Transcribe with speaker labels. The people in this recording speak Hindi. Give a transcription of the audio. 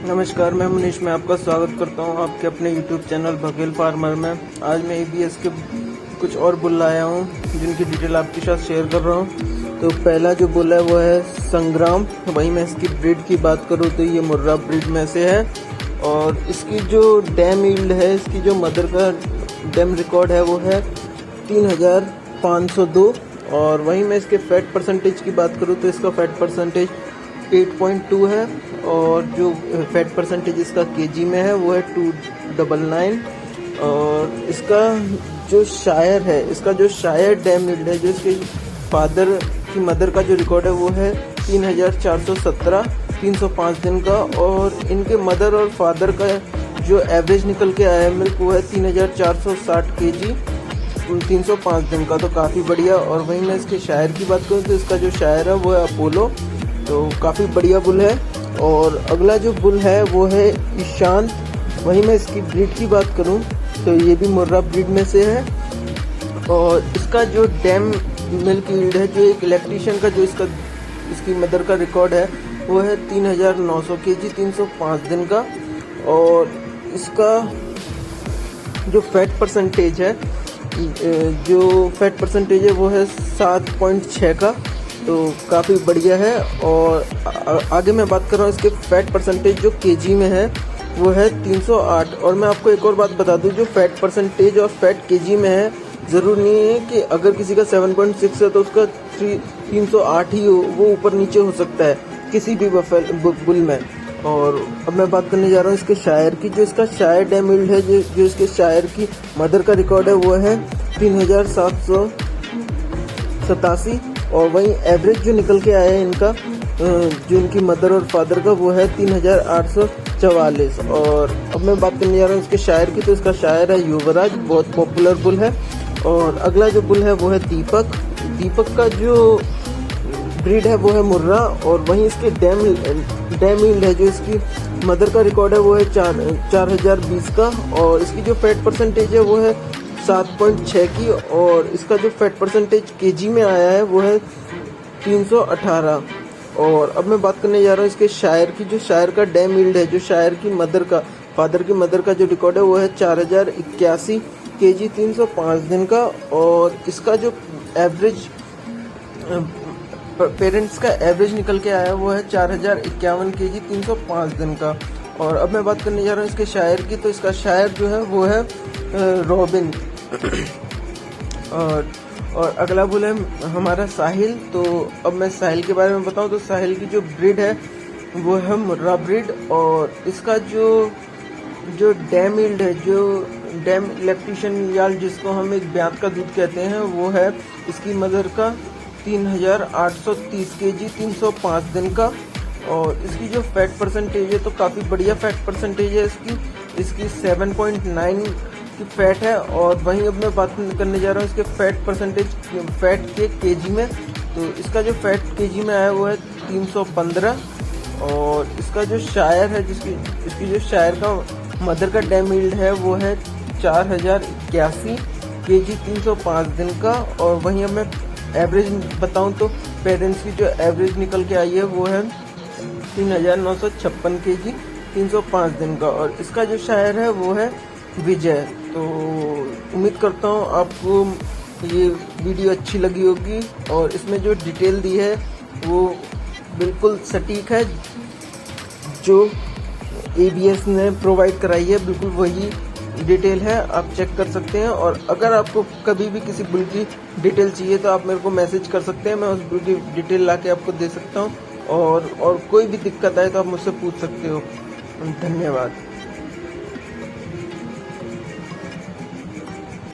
Speaker 1: नमस्कार, मैं मनीष। मैं आपका स्वागत करता हूं आपके अपने YouTube चैनल बघेल फार्मर में। आज मैं ABS के कुछ और बुल लाया हूं जिनकी डिटेल आपके साथ शेयर कर रहा हूं। तो पहला जो बुल है वो है संग्राम। वहीं मैं इसकी ब्रीड की बात करूं तो ये मुर्रा ब्रीड में से है और इसकी जो डैम यील्ड है, इसकी जो मदर का डैम रिकॉर्ड है वो है 3502। और वहीं मैं इसके फैट परसेंटेज की बात करूं तो इसका फैट परसेंटेज 8.2 है और जो फैट परसेंटेज इसका केजी में है वो है 299। और इसका जो शायर है, इसका जो शायर डैम यील्ड है, जो इसके फादर की मदर का जो रिकॉर्ड है वो है 3417 305 दिन का। और इनके मदर और फादर का जो एवरेज निकल के आया मिल्क वो है 3460 केजी 305 दिन का, तो काफ़ी बढ़िया। और वहीं मैं इसके शायर की बात करूँ तो इसका जो शायर है वो है अपोलो, तो काफ़ी बढ़िया बुल है। और अगला जो बुल है वो है ईशान। वहीं मैं इसकी ब्रीड की बात करूं तो ये भी मुर्रा ब्रीड में से है और इसका जो डैम मिल्क यील्ड है, जो एक इलेक्ट्रीशियन का जो इसकी मदर का रिकॉर्ड है वो है 3900 केजी 305 दिन का। और इसका जो फैट परसेंटेज है, वो है 7.6 का, तो काफ़ी बढ़िया है। और आगे मैं बात कर रहा हूँ इसके फैट परसेंटेज जो केजी में है वो है 308। और मैं आपको एक और बात बता दूँ, जो फैट परसेंटेज और फैट केजी में है, ज़रूर नहीं है कि अगर किसी का 7.6 है तो उसका 308 ही हो, वो ऊपर नीचे हो सकता है किसी भी बुल में। और अब मैं बात करने जा रहा हूँ इसके शायर की। जो इसका शायर डैम यील्ड है, जो इसके शायर की मदर का रिकॉर्ड है वो है 3787। और वहीं एवरेज जो निकल के आया है इनका, जो इनकी मदर और फादर का, वो है 3844। और अब मैं बात करने जा रहा हूँ इसके शायर की। तो इसका शायर है युवराज, बहुत पॉपुलर बुल है। और अगला जो बुल है वो है दीपक। दीपक का जो ब्रीड है वो है मुर्रा। और वहीं इसके डैम यील्ड है, जो इसकी मदर का रिकॉर्ड है वो है 4020 का। और इसकी जो फैट परसेंटेज है वो है 7.6 की। और इसका जो फैट परसेंटेज केजी में आया है वो है 318। और अब मैं बात करने जा रहा हूँ इसके शायर की। जो शायर का डैम यील्ड है, जो शायर की मदर का, फादर की मदर का जो रिकॉर्ड है वो है 4081 केजी 305 दिन का। और इसका जो एवरेज पेरेंट्स का एवरेज निकल के आया वो है 4051 केजी 305 दिन का। और अब मैं बात करने जा रहा हूँ इसके शायर की। तो इसका शायर जो है वो है रॉबिन। और अगला बुल है हमारा साहिल। तो अब मैं साहिल के बारे में बताऊं तो साहिल की जो ब्रीड है वो है मुर्रा ब्रीड। और इसका जो डैम यील्ड है, जो डैम इलेक्ट्रीशियन याल जिसको हम एक ब्यात का दूध कहते हैं, वो है इसकी मदर का 3830 केजी 305 दिन का। और इसकी जो फैट परसेंटेज है तो काफ़ी बढ़िया फैट परसेंटेज है इसकी 7.9 की फैट है। और वहीं अब मैं बात करने जा रहा हूँ इसके फैट परसेंटेज, फैट के केजी में। तो इसका जो फैट केजी में आया वो है 315। और इसका जो शायर है, इसकी जो शायर का मदर का डैम यील्ड है वो है 4081 केजी 305 दिन का। और वहीं अब मैं एवरेज बताऊं तो पेरेंट्स की जो एवरेज निकल के आई है वो है 3956 केजी 305 दिन का। और इसका जो शायर है वो है विजय। तो उम्मीद करता हूँ आपको ये वीडियो अच्छी लगी होगी। और इसमें जो डिटेल दी है वो बिल्कुल सटीक है, जो ABS ने प्रोवाइड कराई है बिल्कुल वही डिटेल है, आप चेक कर सकते हैं। और अगर आपको कभी भी किसी बुल की डिटेल चाहिए तो आप मेरे को मैसेज कर सकते हैं, मैं उस बुल की डिटेल ला के आपको दे सकता हूँ। और कोई भी दिक्कत आए तो आप मुझसे पूछ सकते हो। धन्यवाद।